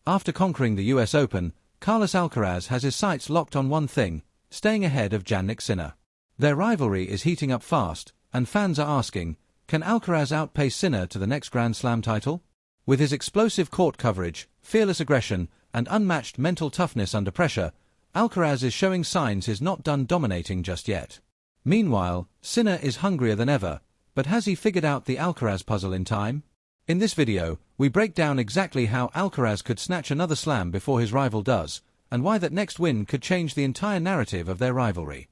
After conquering the US Open, Carlos Alcaraz has his sights locked on one thing: staying ahead of Jannik Sinner. Their rivalry is heating up fast, and fans are asking, can Alcaraz outpace Sinner to the next Grand Slam title? With his explosive court coverage, fearless aggression, and unmatched mental toughness under pressure, Alcaraz is showing signs he's not done dominating just yet. Meanwhile, Sinner is hungrier than ever, but has he figured out the Alcaraz puzzle in time? In this video, we break down exactly how Alcaraz could snatch another slam before his rival does, and why that next win could change the entire narrative of their rivalry.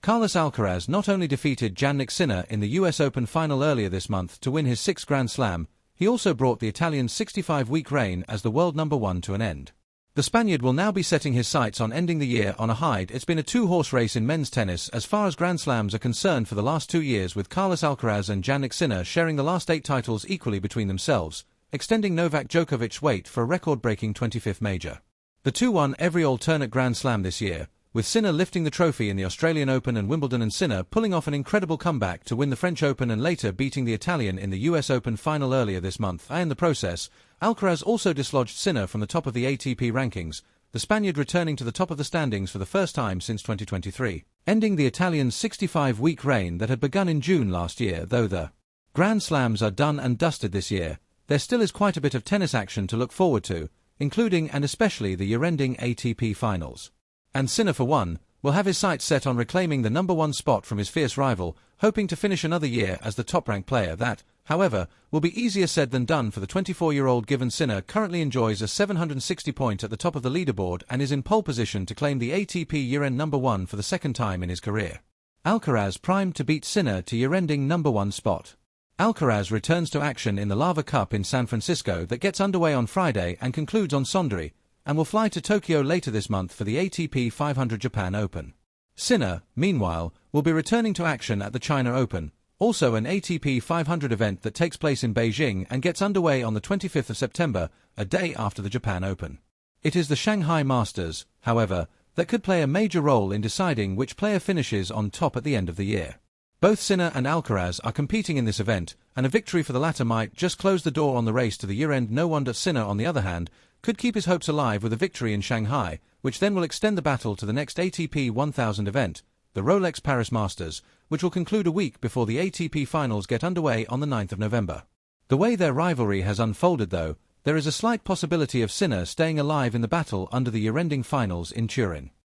Carlos Alcaraz not only defeated Jannik Sinner in the US Open final earlier this month to win his sixth Grand Slam, he also brought the Italian's 65-week reign as the world number one to an end. The Spaniard will now be setting his sights on ending the year on a high. It's been a two-horse race in men's tennis as far as Grand Slams are concerned for the last 2 years, with Carlos Alcaraz and Jannik Sinner sharing the last 8 titles equally between themselves, extending Novak Djokovic's wait for a record-breaking 25th major. The two won every alternate Grand Slam this year, with Sinner lifting the trophy in the Australian Open and Wimbledon, and Sinner pulling off an incredible comeback to win the French Open and later beating the Italian in the US Open final earlier this month. In the process, Alcaraz also dislodged Sinner from the top of the ATP rankings, the Spaniard returning to the top of the standings for the first time since 2023, ending the Italian's 65-week reign that had begun in June last year. Though the Grand Slams are done and dusted this year, there still is quite a bit of tennis action to look forward to, including and especially the year-ending ATP finals. And Sinner, for one, will have his sights set on reclaiming the number one spot from his fierce rival, hoping to finish another year as the top-ranked player. That, however, will be easier said than done for the 24-year-old, given Sinner currently enjoys a 760 point at the top of the leaderboard and is in pole position to claim the ATP year-end number one for the second time in his career. Alcaraz primed to beat Sinner to year-ending number one spot. Alcaraz returns to action in the Lava Cup in San Francisco that gets underway on Friday and concludes on Sunday, and will fly to Tokyo later this month for the ATP 500 Japan Open. Sinner, meanwhile, will be returning to action at the China Open, also an ATP 500 event that takes place in Beijing and gets underway on the 25th of September, a day after the Japan Open. It is the Shanghai Masters, however, that could play a major role in deciding which player finishes on top at the end of the year. Both Sinner and Alcaraz are competing in this event, and a victory for the latter might just close the door on the race to the year-end. No wonder Sinner, on the other hand, could keep his hopes alive with a victory in Shanghai, which then will extend the battle to the next ATP 1000 event, the Rolex Paris Masters, which will conclude a week before the ATP finals get underway on the 9th of November. The way their rivalry has unfolded, though, there is a slight possibility of Sinner staying alive in the battle under the year-ending finals in Turin.